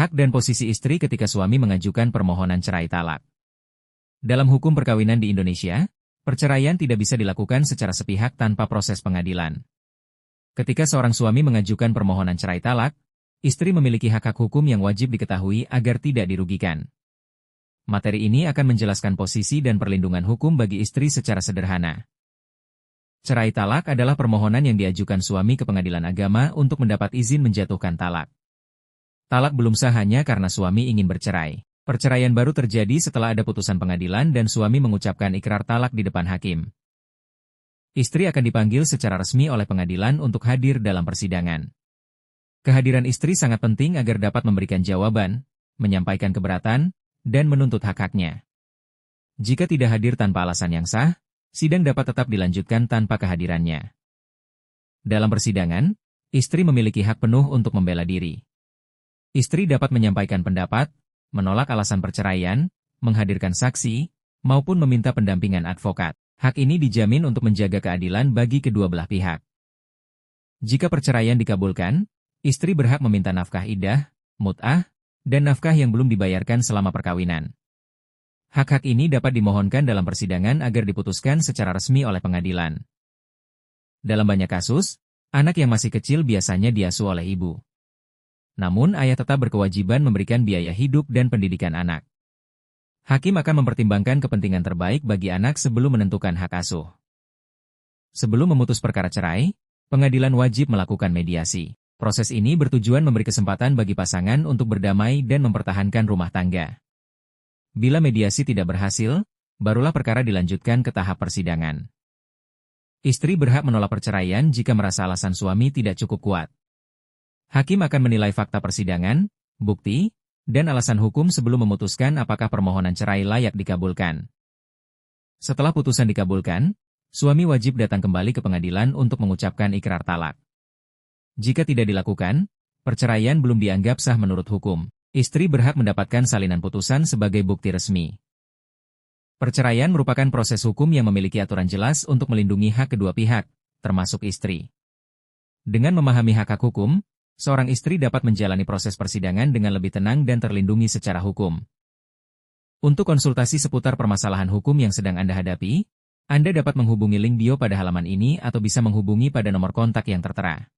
Hak dan posisi istri ketika suami mengajukan permohonan cerai talak. Dalam hukum perkawinan di Indonesia, perceraian tidak bisa dilakukan secara sepihak tanpa proses pengadilan. Ketika seorang suami mengajukan permohonan cerai talak, istri memiliki hak-hak hukum yang wajib diketahui agar tidak dirugikan. Materi ini akan menjelaskan posisi dan perlindungan hukum bagi istri secara sederhana. Cerai talak adalah permohonan yang diajukan suami ke pengadilan agama untuk mendapat izin menjatuhkan talak. Talak belum sah hanya karena suami ingin bercerai. Perceraian baru terjadi setelah ada putusan pengadilan dan suami mengucapkan ikrar talak di depan hakim. Istri akan dipanggil secara resmi oleh pengadilan untuk hadir dalam persidangan. Kehadiran istri sangat penting agar dapat memberikan jawaban, menyampaikan keberatan, dan menuntut hak-haknya. Jika tidak hadir tanpa alasan yang sah, sidang dapat tetap dilanjutkan tanpa kehadirannya. Dalam persidangan, istri memiliki hak penuh untuk membela diri. Istri dapat menyampaikan pendapat, menolak alasan perceraian, menghadirkan saksi, maupun meminta pendampingan advokat. Hak ini dijamin untuk menjaga keadilan bagi kedua belah pihak. Jika perceraian dikabulkan, istri berhak meminta nafkah iddah, mut'ah, dan nafkah yang belum dibayarkan selama perkawinan. Hak-hak ini dapat dimohonkan dalam persidangan agar diputuskan secara resmi oleh pengadilan. Dalam banyak kasus, anak yang masih kecil biasanya diasuh oleh ibu. Namun ayah tetap berkewajiban memberikan biaya hidup dan pendidikan anak. Hakim akan mempertimbangkan kepentingan terbaik bagi anak sebelum menentukan hak asuh. Sebelum memutus perkara cerai, pengadilan wajib melakukan mediasi. Proses ini bertujuan memberi kesempatan bagi pasangan untuk berdamai dan mempertahankan rumah tangga. Bila mediasi tidak berhasil, barulah perkara dilanjutkan ke tahap persidangan. Istri berhak menolak perceraian jika merasa alasan suami tidak cukup kuat. Hakim akan menilai fakta persidangan, bukti, dan alasan hukum sebelum memutuskan apakah permohonan cerai layak dikabulkan. Setelah putusan dikabulkan, suami wajib datang kembali ke pengadilan untuk mengucapkan ikrar talak. Jika tidak dilakukan, perceraian belum dianggap sah menurut hukum. Istri berhak mendapatkan salinan putusan sebagai bukti resmi. Perceraian merupakan proses hukum yang memiliki aturan jelas untuk melindungi hak kedua pihak, termasuk istri. Dengan memahami hak-hak hukum, seorang istri dapat menjalani proses persidangan dengan lebih tenang dan terlindungi secara hukum. Untuk konsultasi seputar permasalahan hukum yang sedang Anda hadapi, Anda dapat menghubungi link bio pada halaman ini atau bisa menghubungi pada nomor kontak yang tertera.